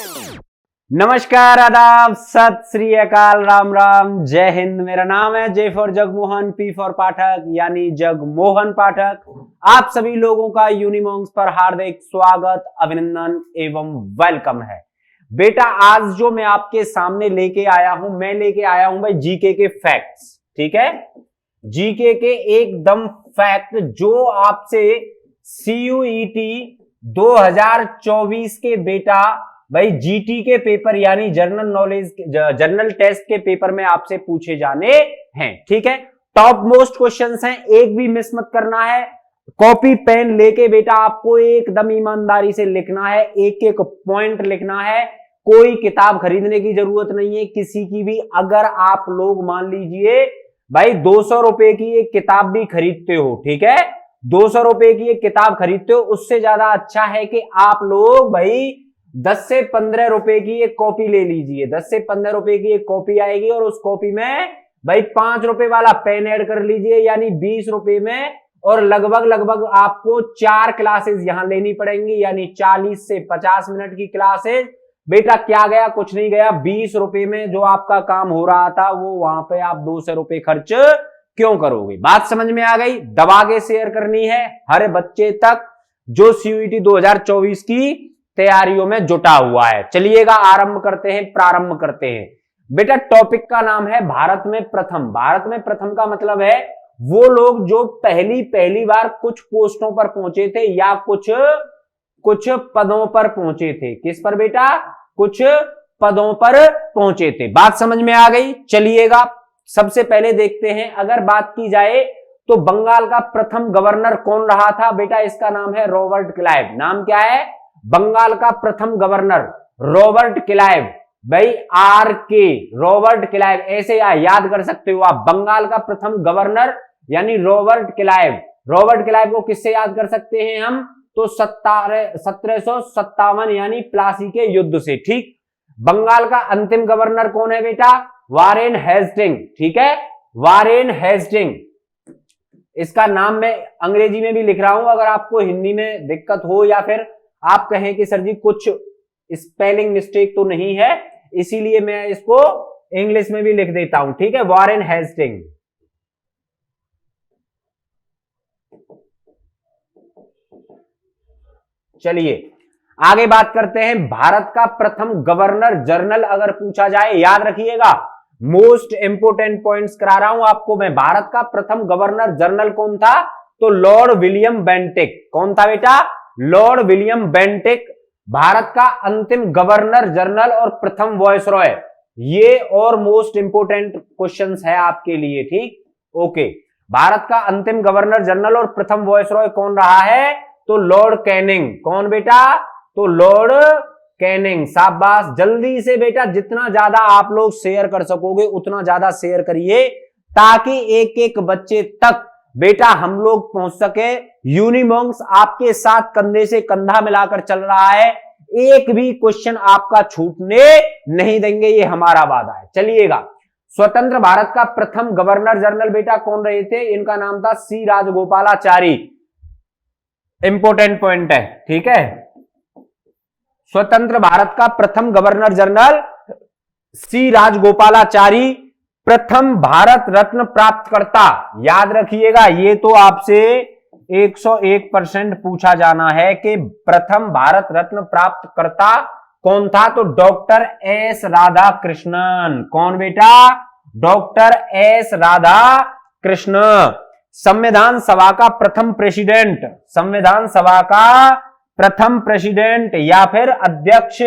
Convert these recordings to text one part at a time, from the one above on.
नमस्कार, आदाब, सत श्री अकाल, राम राम, जय हिंद। मेरा नाम है J for Jagmohan, P for Pathak यानी जगमोहन पाठक। आप सभी लोगों का यूनिमॉन्क्स पर हार्दिक स्वागत, अभिनंदन एवं वेलकम है। बेटा आज जो मैं आपके सामने लेके आया हूं, मैं लेके आया हूं भाई जीके के फैक्ट्स। ठीक है, जीके के एकदम फैक्ट जो आपसे सीयूईटी 2024 के बेटा भाई जीटी के पेपर यानी जनरल नॉलेज, जनरल टेस्ट के पेपर में आपसे पूछे जाने हैं। ठीक है, टॉप मोस्ट क्वेश्चंस हैं, एक भी मिस मत करना है। कॉपी पेन लेके बेटा आपको एकदम ईमानदारी से लिखना है, एक एक पॉइंट लिखना है। कोई किताब खरीदने की जरूरत नहीं है किसी की भी। अगर आप लोग मान लीजिए भाई 200 रुपए की एक किताब भी खरीदते हो, ठीक है, 200 रुपए की एक किताब खरीदते हो, उससे ज्यादा अच्छा है कि आप लोग भाई 10 से 15 रुपए की एक कॉपी ले लीजिए। 10 से 15 रुपए की एक कॉपी आएगी और उस कॉपी में भाई 5 रुपए वाला पेन ऐड कर लीजिए यानी 20 रुपए में, और लगभग आपको 4 क्लासेस यहां लेनी पड़ेंगी यानी 40 से 50 मिनट की क्लासेस। बेटा क्या गया, कुछ नहीं गया। 20 रुपए में जो आपका काम हो रहा था वो वहां पे आप 200 रुपए खर्च क्यों करोगे। बात समझ में आ गई। दबा के शेयर करनी है हर बच्चे तक जो सीयूईटी 2024 की तैयारियों में जुटा हुआ है। चलिएगा आरंभ करते हैं, प्रारंभ करते हैं। बेटा टॉपिक का नाम है भारत में प्रथम। भारत में प्रथम का मतलब है वो लोग जो पहली बार कुछ पोस्टों पर पहुंचे थे या कुछ पदों पर पहुंचे थे। किस पर बेटा, कुछ पदों पर पहुंचे थे। बात समझ में आ गई। चलिएगा सबसे पहले देखते हैं, अगर बात की जाए तो बंगाल का प्रथम गवर्नर कौन रहा था बेटा, इसका नाम है रॉबर्ट क्लाइव। नाम क्या है, बंगाल का प्रथम गवर्नर रॉबर्ट क्लाइव। भाई आर के, रॉबर्ट क्लाइव ऐसे याद कर सकते हो आप। बंगाल का प्रथम गवर्नर यानी रॉबर्ट क्लाइव। रॉबर्ट क्लाइव को किससे याद कर सकते हैं हम, तो 1757 यानी प्लासी के युद्ध से। ठीक, बंगाल का अंतिम गवर्नर कौन है बेटा, वारेन हेस्टिंग। ठीक है, वारेन हेस्टिंग। इसका नाम मैं अंग्रेजी में भी लिख रहा हूं, अगर आपको हिंदी में दिक्कत हो या फिर आप कहें कि सर जी कुछ स्पेलिंग मिस्टेक तो नहीं है, इसीलिए मैं इसको इंग्लिश में भी लिख देता हूं। ठीक है, वारेन हेस्टिंग। चलिए आगे बात करते हैं। भारत का प्रथम गवर्नर जनरल अगर पूछा जाए, याद रखिएगा, मोस्ट इंपोर्टेंट पॉइंट्स करा रहा हूं आपको मैं। भारत का प्रथम गवर्नर जनरल कौन था, तो लॉर्ड विलियम बेंटिक। कौन था बेटा, लॉर्ड विलियम बेंटिक। भारत का अंतिम गवर्नर जनरल और प्रथम वॉइसरॉय। ये और मोस्ट इंपोर्टेंट क्वेश्चंस है आपके लिए। ठीक, ओके। भारत का अंतिम गवर्नर जनरल और प्रथम वॉइसरॉय कौन रहा है, तो लॉर्ड कैनिंग। कौन बेटा, तो लॉर्ड कैनिंग। शाबाश, जल्दी से बेटा जितना ज्यादा आप लोग शेयर कर सकोगे उतना ज्यादा शेयर करिए ताकि एक एक बच्चे तक बेटा हम लोग पहुंच सके। यूनिमॉन्क्स आपके साथ कंधे से कंधा मिलाकर चल रहा है, एक भी क्वेश्चन आपका छूटने नहीं देंगे, ये हमारा वादा है। चलिएगा, स्वतंत्र भारत का प्रथम गवर्नर जनरल बेटा कौन रहे थे, इनका नाम था सी राजगोपालाचारी। इंपोर्टेंट पॉइंट है। ठीक है, स्वतंत्र भारत का प्रथम गवर्नर जनरल सी राजगोपालाचारी, प्रथम भारत रत्न प्राप्तकर्ता। याद रखिएगा, ये तो आपसे 101% पूछा जाना है कि प्रथम भारत रत्न प्राप्तकर्ता कौन था, तो डॉक्टर एस राधा कृष्णन। कौन बेटा, डॉक्टर एस राधा कृष्ण। संविधान सभा का प्रथम प्रेसिडेंट, संविधान सभा का प्रथम प्रेसिडेंट या फिर अध्यक्ष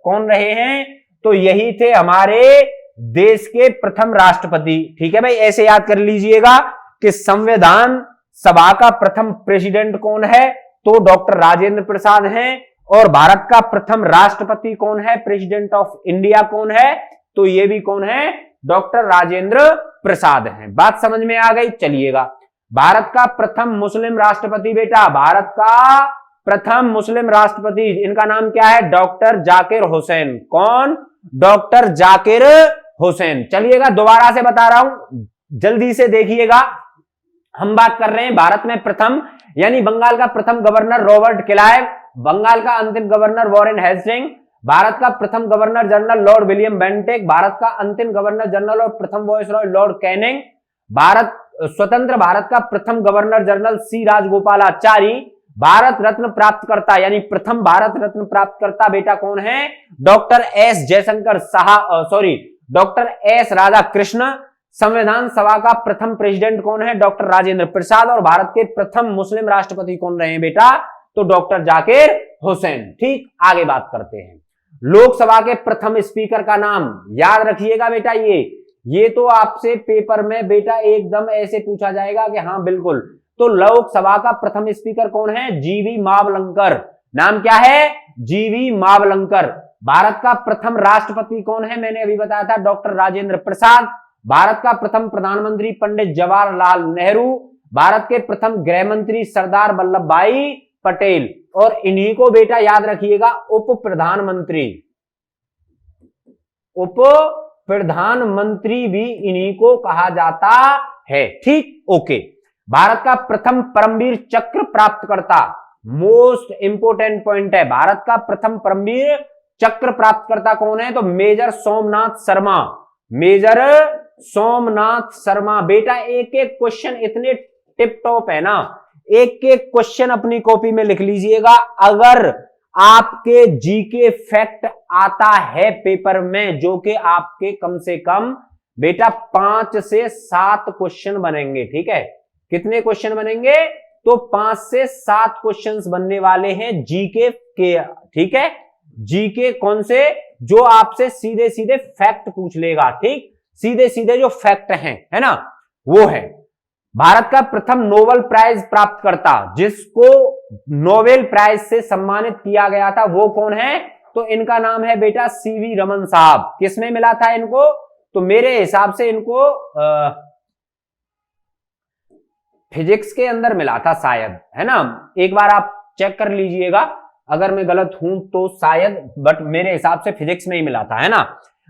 कौन रहे हैं, तो यही थे हमारे देश के प्रथम राष्ट्रपति। ठीक है भाई, ऐसे याद कर लीजिएगा कि संविधान सभा का प्रथम प्रेसिडेंट कौन है, तो डॉक्टर राजेंद्र प्रसाद हैं। और भारत का प्रथम राष्ट्रपति कौन है, प्रेसिडेंट ऑफ इंडिया कौन है, तो ये भी कौन है, डॉक्टर राजेंद्र प्रसाद हैं। बात समझ में आ गई। चलिएगा, भारत का प्रथम मुस्लिम राष्ट्रपति बेटा, भारत का प्रथम मुस्लिम राष्ट्रपति, इनका नाम क्या है, डॉक्टर जाकिर हुसैन। कौन, डॉक्टर जाकिर हुसैन। चलिएगा दोबारा से बता रहा हूं, जल्दी से देखिएगा। हम बात कर रहे हैं भारत में प्रथम यानी बंगाल का प्रथम गवर्नर रॉबर्ट क्लाइव, बंगाल का अंतिम गवर्नर वारेन हेस्टिंग, भारत का प्रथम governor general Lord William Bentinck, Bharat का अंतिम गवर्नर जनरल और प्रथम वायसरॉय लॉर्ड कैनिंग, स्वतंत्र भारत का प्रथम गवर्नर जनरल सी राजगोपालाचारी, भारत रत्न प्राप्तकर्ता यानी प्रथम भारत रत्न प्राप्तकर्ता बेटा कौन है? Doctor S Jaishankar doctor S Radhakrishna, संविधान सभा का प्रथम प्रेसिडेंट कौन है? डॉक्टर राजेंद्र प्रसाद, और भारत के प्रथम मुस्लिम राष्ट्रपति कौन रहे हैं बेटा? तो डॉक्टर जाकिर हुसैन। ठीक, आगे बात करते हैं। लोकसभा के प्रथम स्पीकर का नाम याद रखिएगा बेटा, ये तो आपसे पेपर में बेटा एकदम ऐसे पूछा जाएगा कि हाँ बिल्कुल। तो लोकसभा का प्रथम स्पीकर कौन है? जीवी मावलंकर। नाम क्या है? जीवी मावलंकर। भारत का प्रथम राष्ट्रपति कौन है? मैंने अभी बताया था डॉक्टर राजेंद्र प्रसाद। भारत का प्रथम प्रधानमंत्री पंडित जवाहरलाल नेहरू, भारत के प्रथम गृह मंत्री सरदार वल्लभ भाई पटेल, और इन्हीं को बेटा याद रखिएगा उप प्रधानमंत्री भी इन्हीं को कहा जाता है। ठीक, ओके। भारत का प्रथम परमवीर चक्र प्राप्तकर्ता, मोस्ट इंपोर्टेंट पॉइंट है, भारत का प्रथम परमवीर चक्र प्राप्तकर्ता कौन है? तो मेजर सोमनाथ शर्मा। बेटा एक एक क्वेश्चन इतने टिप टॉप है ना, एक एक क्वेश्चन अपनी कॉपी में लिख लीजिएगा। अगर आपके जीके फैक्ट आता है पेपर में, जो कि आपके कम से कम बेटा 5 से 7 क्वेश्चन बनेंगे। ठीक है, कितने क्वेश्चन बनेंगे? तो 5 से 7 क्वेश्चंस बनने वाले हैं जीके के। ठीक है, जीके कौन से? जो आपसे सीधे सीधे फैक्ट पूछ लेगा। ठीक, सीधे सीधे जो फैक्ट हैं, है ना, वो है। भारत का प्रथम नोबेल प्राइज प्राप्तकर्ता, जिसको नोबेल प्राइज से सम्मानित किया गया था, वो कौन है? तो इनका नाम है बेटा सीवी रमन साहब। किसमें मिला था इनको? तो मेरे हिसाब से इनको फिजिक्स के अंदर मिला था शायद, है ना। एक बार आप चेक कर लीजिएगा, अगर मैं गलत हूं तो शायद, बट मेरे हिसाब से फिजिक्स में ही मिला था, है ना।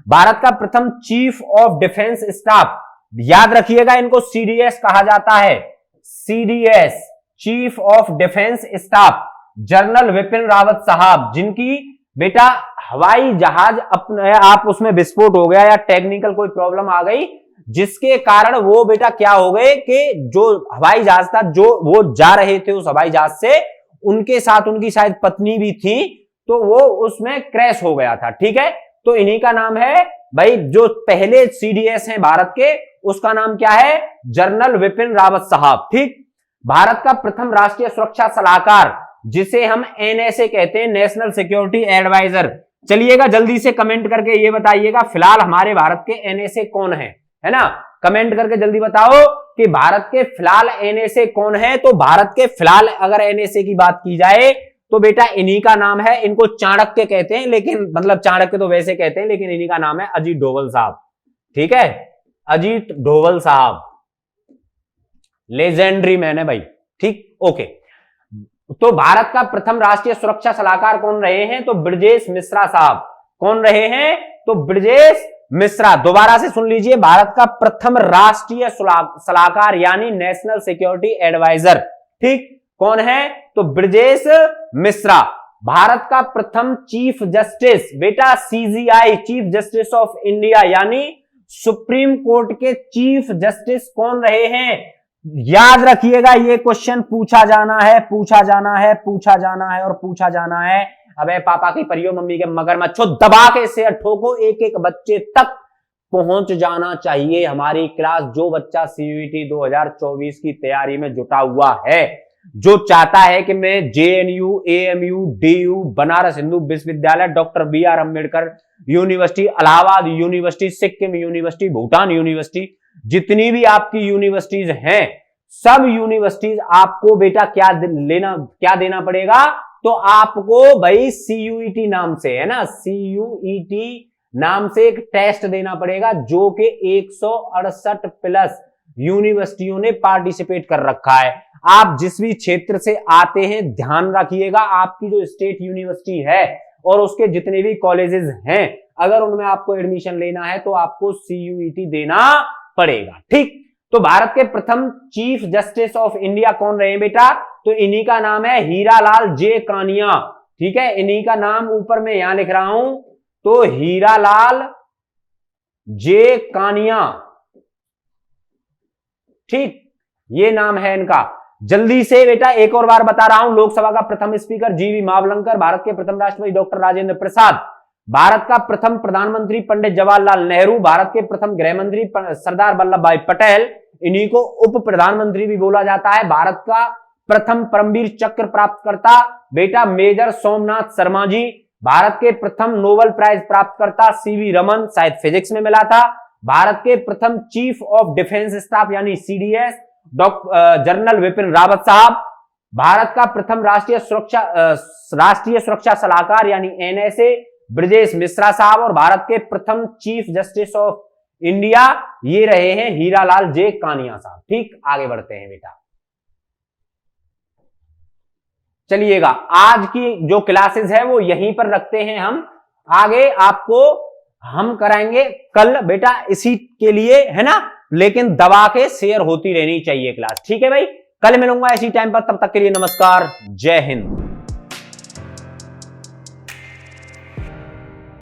भारत का प्रथम चीफ ऑफ डिफेंस स्टाफ, याद रखिएगा इनको सीडीएस कहा जाता है। CDS, chief of defence staff, general Vipin Rawat साहब, जिनकी बेटा हवाई जहाज अपने आप उसमें विस्फोट हो गया या टेक्निकल कोई प्रॉब्लम आ गई, जिसके कारण वो बेटा क्या हो गए कि जो हवाई जहाज था, जो वो जा रहे थे उस हवाई जहाज से, उनके साथ उनकी शायद पत्नी भी थी, तो वो उसमें क्रैश हो गया था। ठीक है, तो इन्हीं का नाम है भाई, जो पहले सीडीएस हैं भारत के, उसका नाम क्या है? जनरल विपिन रावत साहब। ठीक, भारत का प्रथम राष्ट्रीय सुरक्षा सलाहकार, जिसे हम एनएसए कहते हैं, नेशनल सिक्योरिटी एडवाइजर। चलिएगा जल्दी से कमेंट करके ये बताइएगा फिलहाल हमारे भारत के एनएसए कौन है ना। कमेंट करके जल्दी बताओ कि भारत के फिलहाल एनएसए कौन है। तो भारत के फिलहाल अगर एनएसए की बात की जाए तो बेटा इन्हीं का नाम है, इनको चाणक्य कहते हैं, लेकिन मतलब चाणक्य तो वैसे कहते हैं, लेकिन इन्हीं का नाम है अजीत डोभाल साहब। ठीक है, अजीत डोभाल साहब लेजेंडरी मैन है भाई। ठीक, ओके। तो भारत का प्रथम राष्ट्रीय सुरक्षा सलाहकार कौन रहे हैं? तो ब्रजेश मिश्रा साहब। कौन रहे हैं? तो ब्रजेश मिश्रा। दोबारा से सुन लीजिए, भारत का प्रथम राष्ट्रीय सलाहकार यानी नेशनल सिक्योरिटी एडवाइजर, ठीक, कौन है? तो ब्रजेश मिश्रा। भारत का प्रथम चीफ जस्टिस, बेटा CGI, chief justice of India, यानी सुप्रीम कोर्ट के चीफ जस्टिस कौन रहे हैं? याद रखिएगा, ये क्वेश्चन पूछा जाना है, पूछा जाना है, पूछा जाना है और पूछा जाना है। अबे पापा की परियो, मम्मी के मगरमच्छो, दबा के इसे ठोको, एक एक बच्चे तक पहुंच जाना चाहिए हमारी क्लास। जो बच्चा सीयूईटी 2024 की तैयारी में जुटा हुआ है, जो चाहता है कि मैं JNU, AMU, DU, Banaras Hindu विश्वविद्यालय, doctor BR Ambedkar university, Allahabad university, Sikkim university, Bhutan university, जितनी भी आपकी यूनिवर्सिटीज हैं, सब यूनिवर्सिटीज आपको बेटा क्या देना पड़ेगा? तो आपको भाई सीयूईटी नाम से, है ना, सीयूईटी नाम से एक टेस्ट देना पड़ेगा, जो कि 168 प्लस यूनिवर्सिटियों ने पार्टिसिपेट कर रखा है। आप जिस भी क्षेत्र से आते हैं, ध्यान रखिएगा, आपकी जो स्टेट यूनिवर्सिटी है और उसके जितने भी कॉलेजेस हैं, अगर उनमें आपको एडमिशन लेना है तो आपको सीयूईटी देना पड़ेगा। ठीक, तो भारत के प्रथम चीफ जस्टिस ऑफ इंडिया कौन रहे बेटा? तो इन्हीं का नाम है हीरालाल जे कानिया। ठीक है, इन्हीं का नाम ऊपर मैं यहां लिख रहा हूं, तो हीरालाल जे कानिया, ठीक, ये नाम है इनका। जल्दी से बेटा एक और बार बता रहा हूं, लोकसभा का प्रथम स्पीकर जीवी मावलंकर, भारत के प्रथम राष्ट्रपति डॉक्टर राजेंद्र प्रसाद, भारत का प्रथम प्रधानमंत्री पंडित जवाहरलाल नेहरू, भारत के प्रथम गृह मंत्री सरदार वल्लभ भाई पटेल, इन्हीं को उप प्रधानमंत्री भी बोला जाता है। भारत का प्रथम परमवीर चक्र प्राप्तकर्ता बेटा मेजर सोमनाथ शर्मा जी, भारत के प्रथम नोबेल प्राइज प्राप्तकर्ता सीवी रमन, शायद फिजिक्स में मिला था। भारत के प्रथम चीफ ऑफ डिफेंस स्टाफ यानी सीडीएस जनरल विपिन रावत साहब, भारत का प्रथम राष्ट्रीय सुरक्षा सलाहकार यानी एनएसए ब्रजेश मिश्रा साहब, और भारत के प्रथम चीफ जस्टिस ऑफ इंडिया ये रहे हैं हीरालाल जे कानिया साहब। ठीक, आगे बढ़ते हैं बेटा। चलिएगा, आज की जो क्लासेस है वो यहीं पर रखते हैं हम, आगे आपको हम कराएंगे कल बेटा इसी के लिए, है ना, लेकिन दबा के शेयर होती रहनी चाहिए क्लास। ठीक है भाई, कल मिलूंगा इसी टाइम पर, तब तक के लिए नमस्कार, जय हिंद।